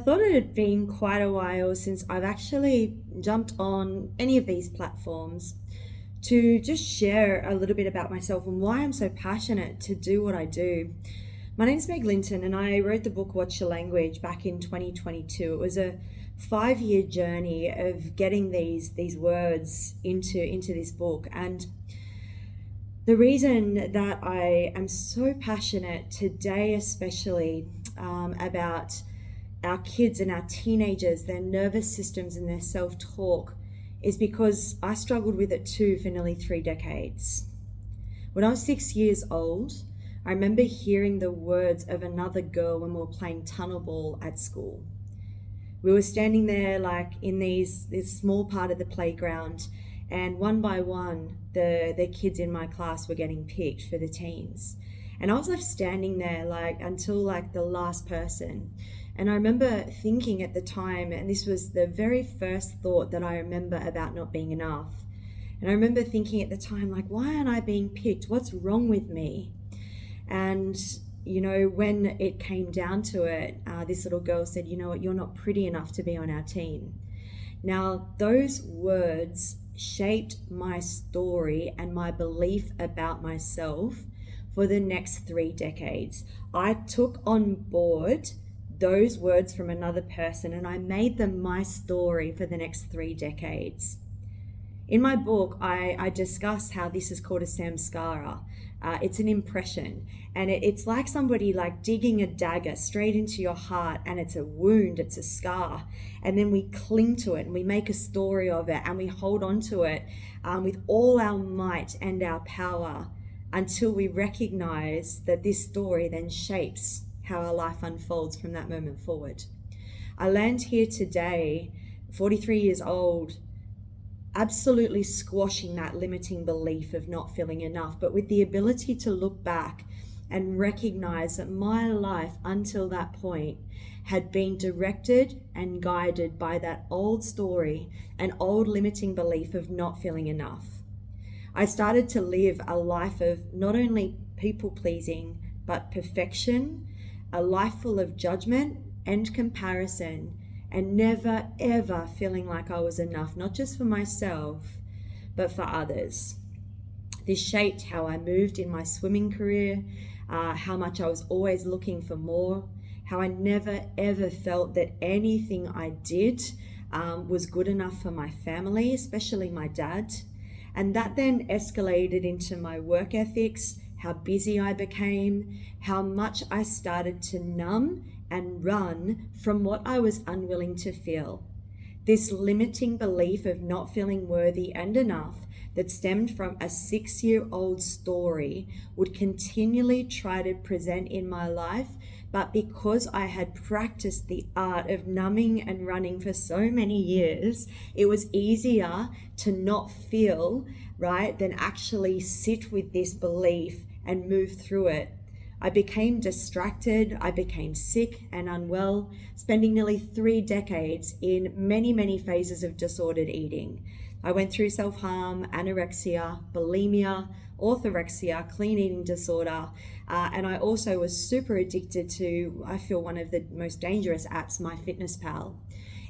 Thought it had been quite a while since I've actually jumped on any of these platforms to just share a little bit about myself and why I'm so passionate to do what I do. My name's Meg Linton, and I wrote the book Watch Your Language back in 2022. It was a 5-year journey of getting these words into this book. And the reason that I am so passionate today, especially about our kids and our teenagers, their nervous systems and their self-talk, is because I struggled with it too for nearly 3 decades. When I was 6 years old, I remember hearing the words of another girl when we were playing tunnel ball at school. We were standing there like in this small part of the playground, and one by one, the kids in my class were getting picked for the teams. And I was left standing there like until like the last person. And I remember thinking at the time, and this was the very first thought that I remember about not being enough. And I remember thinking at the time, like, why aren't I being picked? What's wrong with me? And, you know, when it came down to it, this little girl said, you know what, you're not pretty enough to be on our team. Now, those words shaped my story and my belief about myself for the next 3 decades. I took on board those words from another person and I made them my story for the next 3 decades. In my book, I discuss how this is called a samskara. It's an impression, and it's like somebody like digging a dagger straight into your heart, and it's a wound, it's a scar, and then we cling to it and we make a story of it and we hold on to it with all our might and our power until we recognize that this story then shapes how our life unfolds from that moment forward. I land here today, 43 years old, absolutely squashing that limiting belief of not feeling enough, but with the ability to look back and recognize that my life until that point had been directed and guided by that old story, an old limiting belief of not feeling enough. I started to live a life of not only people pleasing, but perfection, a life full of judgment and comparison, and never ever feeling like I was enough, not just for myself, but for others. This shaped how I moved in my swimming career, how much I was always looking for more, how I never ever felt that anything I did was good enough for my family, especially my dad. And that then escalated into my work ethics, how busy I became, how much I started to numb and run from what I was unwilling to feel. This limiting belief of not feeling worthy and enough that stemmed from a 6-year-old story would continually try to present in my life, but because I had practiced the art of numbing and running for so many years, it was easier to not feel, right, than actually sit with this belief and move through it. I became distracted, I became sick and unwell, spending nearly 3 decades in many phases of disordered eating. I went through self-harm, anorexia, bulimia, orthorexia, clean eating disorder, and I also was super addicted to, I feel, one of the most dangerous apps, MyFitnessPal.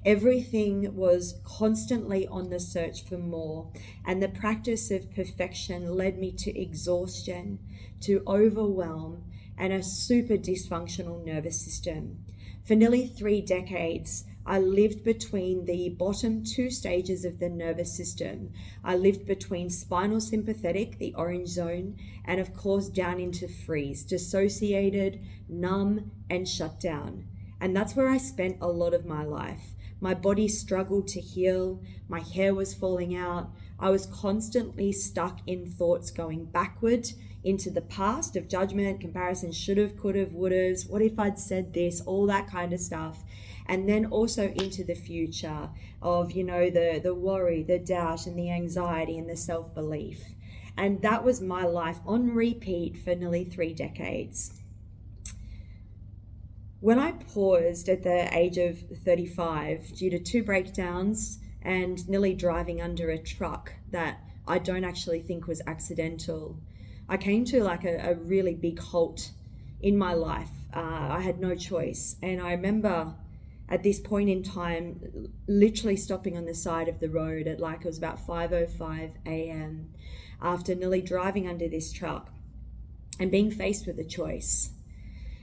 Everything was constantly on the search for more, and the practice of perfection led me to exhaustion, to overwhelm, and a super dysfunctional nervous system. For nearly 3 decades, I lived between the bottom 2 stages of the nervous system. I lived between spinal sympathetic, the orange zone, and of course down into freeze, dissociated, numb, and shut down. And that's where I spent a lot of my life. My body struggled to heal, my hair was falling out, I was constantly stuck in thoughts going backward into the past of judgment, comparison, should have, could have, would have, what if I'd said this, all that kind of stuff. And then also into the future of, you know, the worry, the doubt, and the anxiety and the self-belief. And that was my life on repeat for nearly 3 decades. When I paused at the age of 35 due to 2 breakdowns and nearly driving under a truck that I don't actually think was accidental, I came to like a really big halt in my life. I had no choice. And I remember at this point in time, literally stopping on the side of the road at it was about 5:05 a.m. after nearly driving under this truck and being faced with a choice.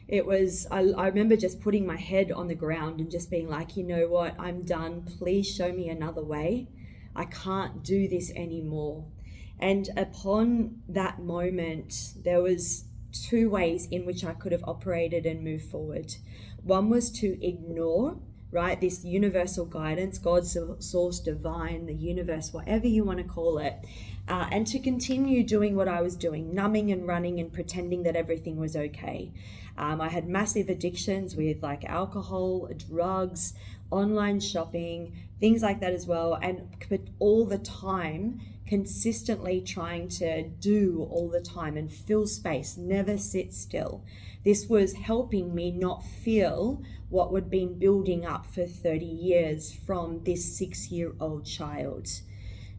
It was, I remember just putting my head on the ground and just being like, you know what, I'm done. Please show me another way. I can't do this anymore. And upon that moment, there was two ways in which I could have operated and moved forward. One was to ignore, right, this universal guidance, God's source, divine, the universe, whatever you want to call it, and to continue doing what I was doing, numbing and running and pretending that everything was okay. I had massive addictions with like alcohol, drugs, online shopping, things like that as well, but all the time consistently trying to do all the time and fill space, never sit still. This was helping me not feel what had been building up for 30 years from this 6-year-old child.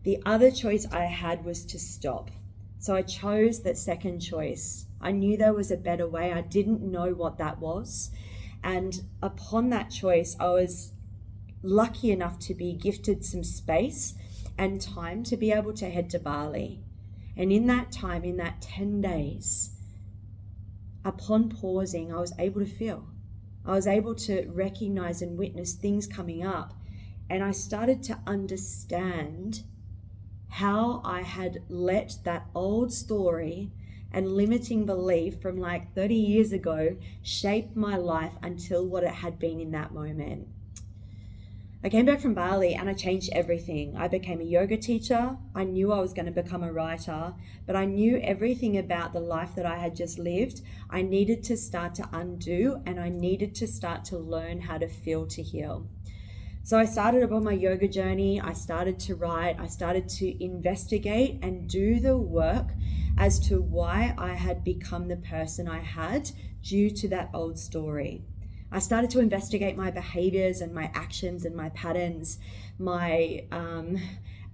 The other choice I had was to stop. So I chose that second choice. I knew there was a better way. I didn't know what that was. And upon that choice, I was lucky enough to be gifted some space and time to be able to head to Bali. And in that time, in that 10 days, upon pausing, I was able to feel. I was able to recognize and witness things coming up. And I started to understand how I had let that old story and limiting belief from like 30 years ago shape my life until what it had been in that moment. I came back from Bali and I changed everything. I became a yoga teacher. I knew I was going to become a writer, but I knew everything about the life that I had just lived. I needed to start to undo, and I needed to start to learn how to feel to heal. So I started upon my yoga journey. I started to write. I started to investigate and do the work as to why I had become the person I had due to that old story. I started to investigate my behaviors and my actions and my patterns, my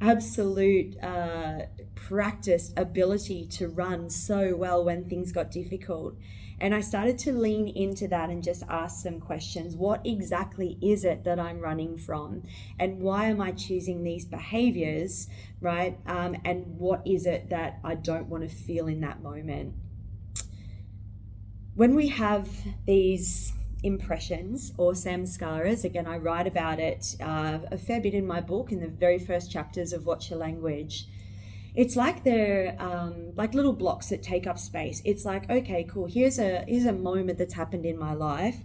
absolute practiced ability to run so well when things got difficult. And I started to lean into that and just ask some questions. What exactly is it that I'm running from? And why am I choosing these behaviors, right? And what is it that I don't want to feel in that moment? When we have these impressions or samskaras, again, I write about it a fair bit in my book in the very first chapters of Watch Your Language. It's like they're like little blocks that take up space. It's like, okay, cool, here's a moment that's happened in my life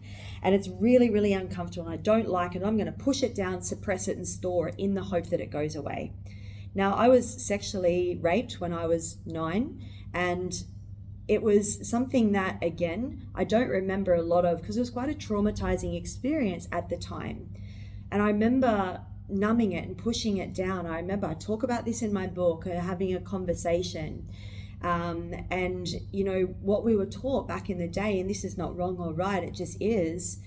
and it's really, really uncomfortable and I don't like it. I'm going to push it down, suppress it and store it in the hope that it goes away. Now, I was sexually raped when I was 9, and it was something that, again, I don't remember a lot of because it was quite a traumatizing experience at the time. And I remember numbing it and pushing it down. I remember I talk about this in my book, having a conversation. And, you know, what we were taught back in the day, and this is not wrong or right, it just is,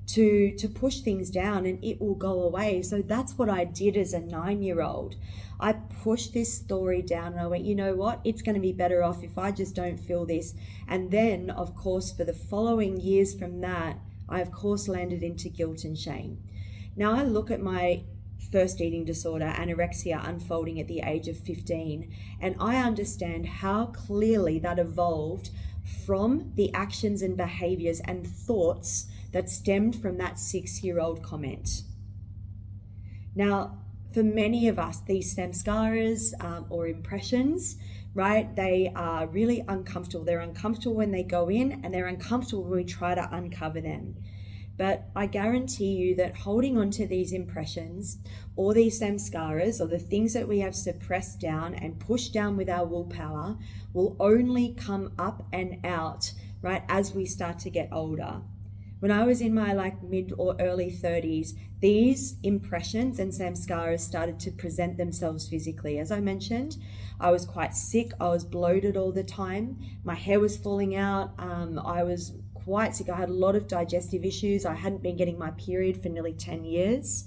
to push things down and it will go away. So that's what I did as a 9-year-old. I pushed this story down and I went, you know what, it's going to be better off if I just don't feel this. And then, of course, for the following years from that, I, of course, landed into guilt and shame. Now I look at my first eating disorder, anorexia, unfolding at the age of 15, and I understand how clearly that evolved from the actions and behaviors and thoughts that stemmed from that 6-year-old comment. Now, for many of us, these samskaras or impressions, right, they are really uncomfortable. They're uncomfortable when they go in, and they're uncomfortable when we try to uncover them. But I guarantee you that holding on to these impressions or these samskaras or the things that we have suppressed down and pushed down with our willpower will only come up and out, right, as we start to get older. When I was in my mid or early 30s, these impressions and samskaras started to present themselves physically. As I mentioned, I was quite sick. I was bloated all the time. My hair was falling out. I was quite sick. I had a lot of digestive issues. I hadn't been getting my period for nearly 10 years.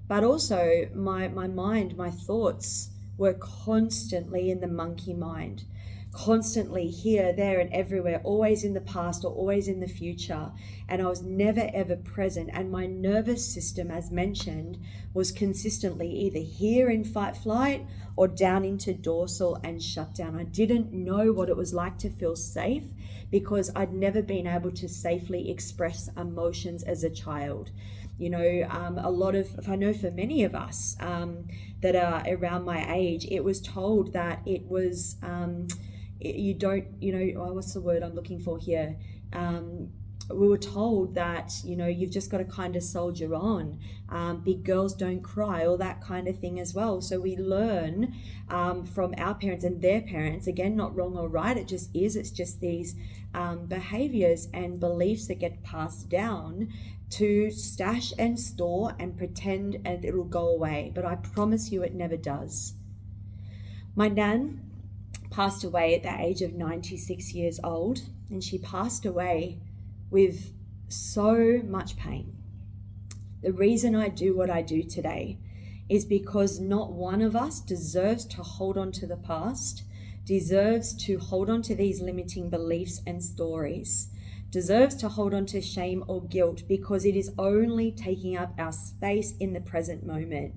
But also my mind, my thoughts were constantly in the monkey mind. Constantly here, there, and everywhere, always in the past or always in the future. and I was never ever present. And my nervous system, as mentioned, was consistently either here in fight flight or down into dorsal and shutdown. I didn't know what it was like to feel safe because I'd never been able to safely express emotions as a child. You know, a lot of, if I know for many of us that are around my age, it was told that it was, you don't, you know, oh, what's the word I'm looking for here? We were told that, you know, you've just got to kind of soldier on. Big girls don't cry, all that kind of thing as well. So we learn from our parents and their parents, again, not wrong or right, it just is. It's just these behaviors and beliefs that get passed down to stash and store and pretend and it'll go away. But I promise you it never does. My nan passed away at the age of 96 years old, and she passed away with so much pain. The reason I do what I do today is because not one of us deserves to hold on to the past, deserves to hold on to these limiting beliefs and stories, deserves to hold on to shame or guilt, because it is only taking up our space in the present moment.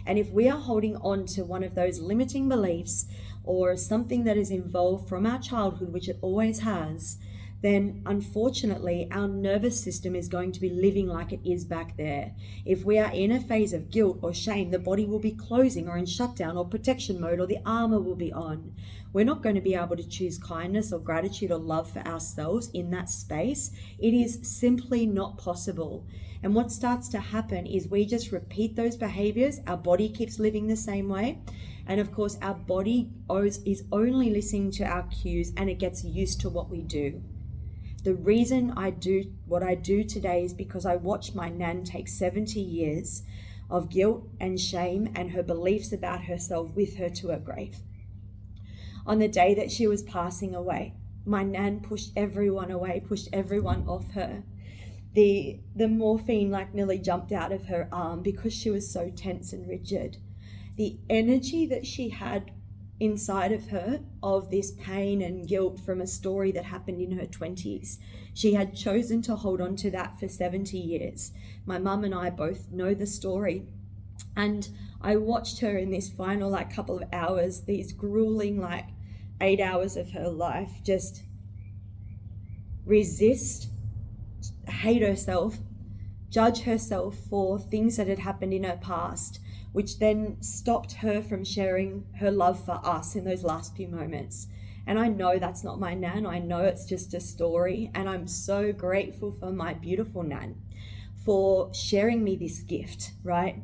And if we are holding on to one of those limiting beliefs or something that is involved from our childhood, which it always has, then unfortunately our nervous system is going to be living like it is back there. If we are in a phase of guilt or shame, the body will be closing or in shutdown or protection mode, or the armor will be on. We're not going to be able to choose kindness or gratitude or love for ourselves in that space. It is simply not possible. And what starts to happen is we just repeat those behaviors. Our body keeps living the same way. And of course, our body is only listening to our cues, and it gets used to what we do. The reason I do what I do today is because I watched my nan take 70 years of guilt and shame and her beliefs about herself with her to her grave. On the day that she was passing away, my nan pushed everyone away, pushed everyone off her. The morphine like nearly jumped out of her arm because she was so tense and rigid. The energy that she had inside of her of this pain and guilt from a story that happened in her 20s. She had chosen to hold on to that for 70 years. My mum and I both know the story. And I watched her in this final couple of hours, these grueling 8 hours of her life, just resist, hate herself, judge herself for things that had happened in her past, which then stopped her from sharing her love for us in those last few moments. And I know that's not my nan. I know it's just a story. And I'm so grateful for my beautiful nan for sharing me this gift, right?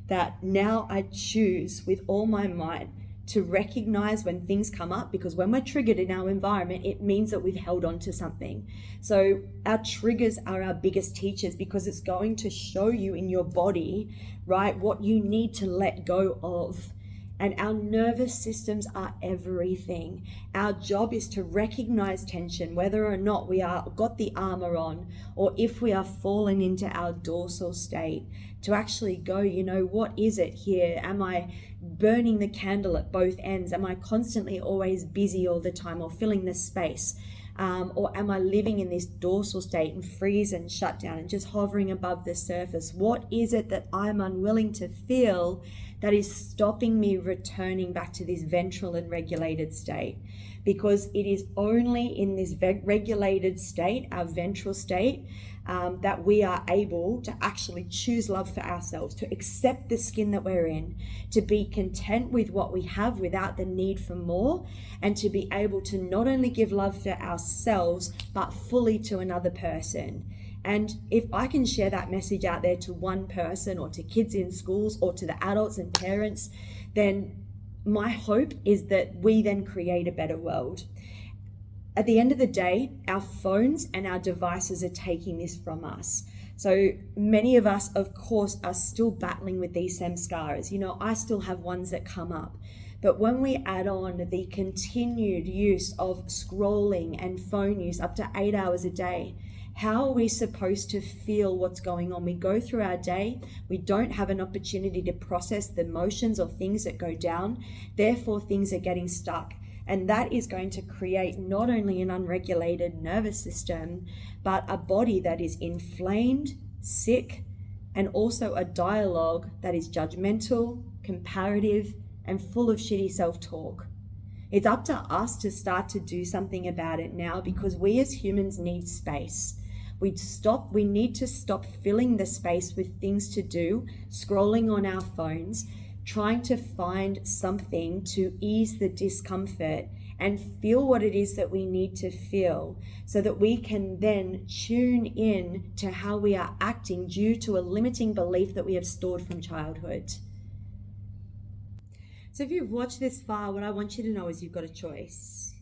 That now I choose with all my might to recognize when things come up, because when we're triggered in our environment, it means that we've held on to something. So our triggers are our biggest teachers, because it's going to show you in your body, right, what you need to let go of. And our nervous systems are everything. Our job is to recognize tension, whether or not we are got the armor on, or if we are fallen into our dorsal state, to actually go, you know, what is it here? Am I burning the candle at both ends? Am I constantly always busy all the time, or filling the space? Or am I living in this dorsal state and freeze and shut down and just hovering above the surface? What is it that I'm unwilling to feel that is stopping me returning back to this ventral and regulated state? Because it is only in this regulated state, our ventral state, that we are able to actually choose love for ourselves, to accept the skin that we're in, to be content with what we have without the need for more, and to be able to not only give love for ourselves, but fully to another person. And if I can share that message out there to one person, or to kids in schools, or to the adults and parents, then my hope is that we then create a better world. At the end of the day, our phones and our devices are taking this from us. So many of us, of course, are still battling with these samskaras. You know, I still have ones that come up. But when we add on the continued use of scrolling and phone use up to 8 hours a day, how are we supposed to feel what's going on? We go through our day, we don't have an opportunity to process the emotions or things that go down, therefore things are getting stuck. And that is going to create not only an unregulated nervous system, but a body that is inflamed, sick, and also a dialogue that is judgmental, comparative, and full of shitty self-talk. It's up to us to start to do something about it now, because we as humans need space. We need to stop filling the space with things to do, scrolling on our phones, trying to find something to ease the discomfort and feel what it is that we need to feel, so that we can then tune in to how we are acting due to a limiting belief that we have stored from childhood. So if you've watched this far, what I want you to know is you've got a choice.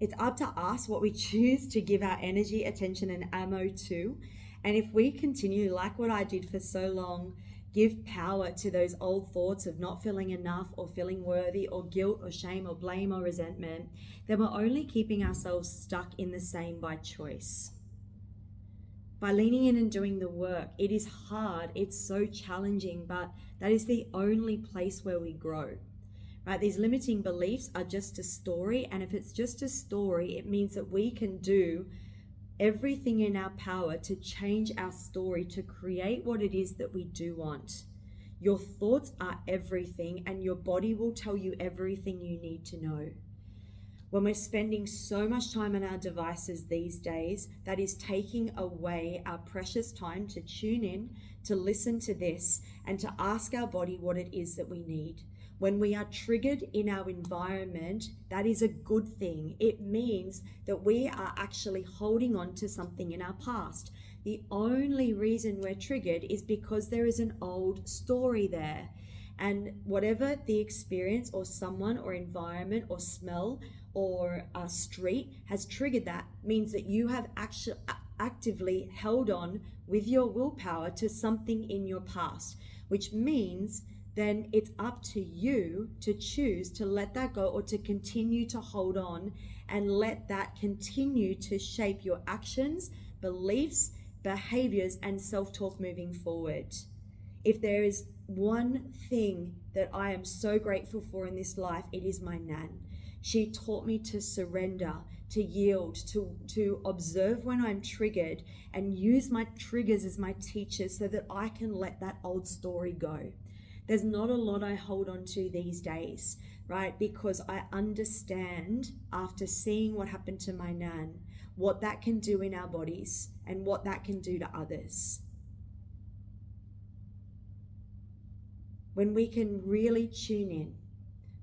It's up to us what we choose to give our energy, attention, and ammo to. And if we continue, like what I did for so long, give power to those old thoughts of not feeling enough or feeling worthy or guilt or shame or blame or resentment, then we're only keeping ourselves stuck in the same by choice. By leaning in and doing the work, it is hard, it's so challenging, but that is the only place where we grow. Right? These limiting beliefs are just a story, and if it's just a story, it means that we can do everything in our power to change our story, to create what it is that we do want. Your thoughts are everything, and your body will tell you everything you need to know. When we're spending so much time on our devices these days, that is taking away our precious time to tune in, to listen to this, and to ask our body what it is that we need. When we are triggered in our environment, that is a good thing. It means that we are actually holding on to something in our past. The only reason we're triggered is because there is an old story there. And whatever the experience or someone or environment or smell or a street has triggered, that means that you have actually actively held on with your willpower to something in your past, which means then it's up to you to choose to let that go or to continue to hold on and let that continue to shape your actions, beliefs, behaviors, and self-talk moving forward. If there is one thing that I am so grateful for in this life, it is my Nan. She taught me to surrender, to yield, to observe when I'm triggered and use my triggers as my teachers so that I can let that old story go. There's not a lot I hold on to these days, right? Because I understand, after seeing what happened to my Nan, what that can do in our bodies and what that can do to others. When we can really tune in,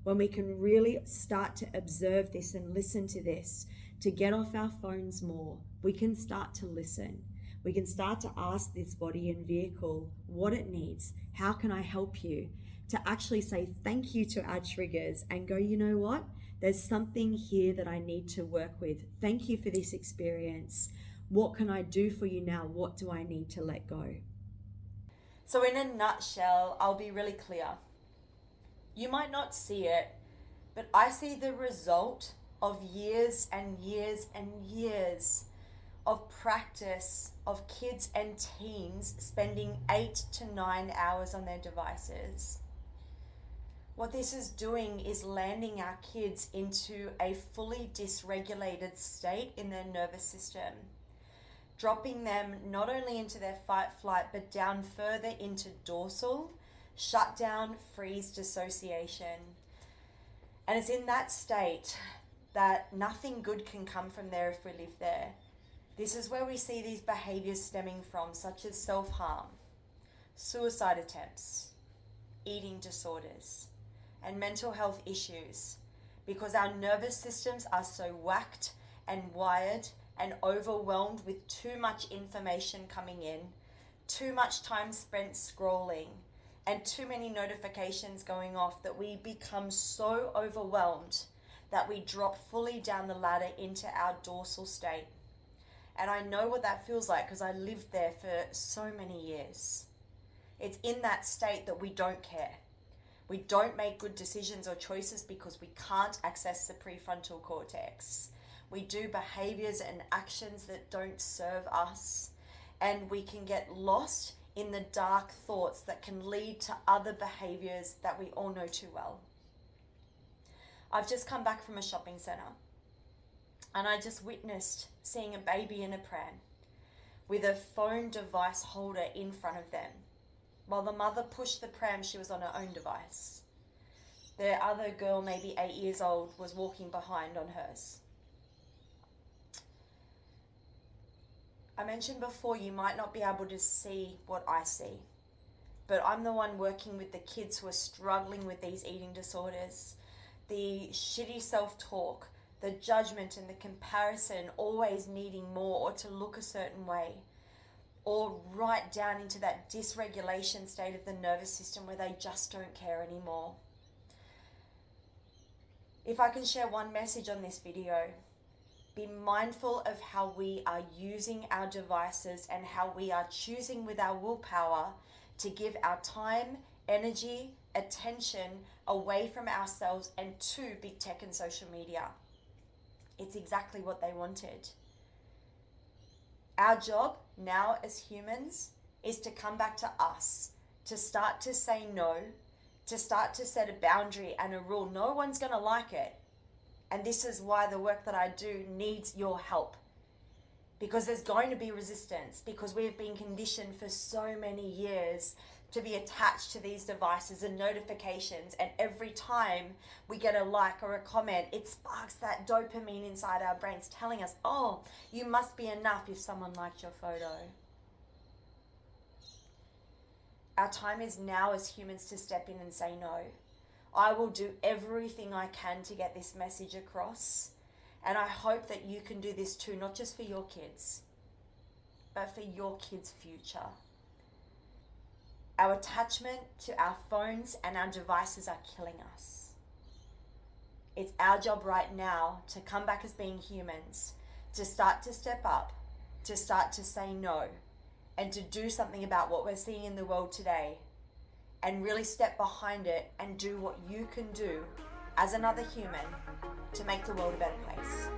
when we can really start to observe this and listen to this, to get off our phones more, we can start to listen. We can start to ask this body and vehicle what it needs. How can I help you? To actually say thank you to our triggers and go, you know what? There's something here that I need to work with. Thank you for this experience. What can I do for you now? What do I need to let go? So in a nutshell, I'll be really clear. You might not see it, but I see the result of years and years and years of practice of kids and teens spending 8 to 9 hours on their devices. What this is doing is landing our kids into a fully dysregulated state in their nervous system, dropping them not only into their fight flight but down further into dorsal, shutdown, freeze, dissociation. And it's in that state that nothing good can come from there if we live there. This is where we see these behaviors stemming from, such as self-harm, suicide attempts, eating disorders, and mental health issues, because our nervous systems are so whacked and wired and overwhelmed with too much information coming in, too much time spent scrolling, and too many notifications going off that we become so overwhelmed that we drop fully down the ladder into our dorsal state. And I know what that feels like because I lived there for so many years. It's in that state that we don't care. We don't make good decisions or choices because we can't access the prefrontal cortex. We do behaviors and actions that don't serve us, and we can get lost in the dark thoughts that can lead to other behaviors that we all know too well. I've just come back from a shopping centre and I just witnessed seeing a baby in a pram with a phone device holder in front of them. While the mother pushed the pram, she was on her own device. The other girl, maybe 8 years old, was walking behind on hers. I mentioned before, you might not be able to see what I see, but I'm the one working with the kids who are struggling with these eating disorders. The shitty self-talk, the judgment and the comparison, always needing more or to look a certain way, or right down into that dysregulation state of the nervous system where they just don't care anymore. If I can share one message on this video, be mindful of how we are using our devices and how we are choosing with our willpower to give our time, energy, attention away from ourselves and to big tech and social media. It's exactly what they wanted. Our job now as humans is to come back to us, to start to say no, to start to set a boundary and a rule. No one's going to like it. And this is why the work that I do needs your help. Because there's going to be resistance, because we've been conditioned for so many years to be attached to these devices and notifications. And every time we get a like or a comment, it sparks that dopamine inside our brains telling us, oh, you must be enough if someone liked your photo. Our time is now as humans to step in and say no. I will do everything I can to get this message across. And I hope that you can do this too, not just for your kids, but for your kids' future. Our attachment to our phones and our devices are killing us. It's our job right now to come back as being humans, to start to step up, to start to say no, and to do something about what we're seeing in the world today, and really step behind it and do what you can do as another human to make the world a better place.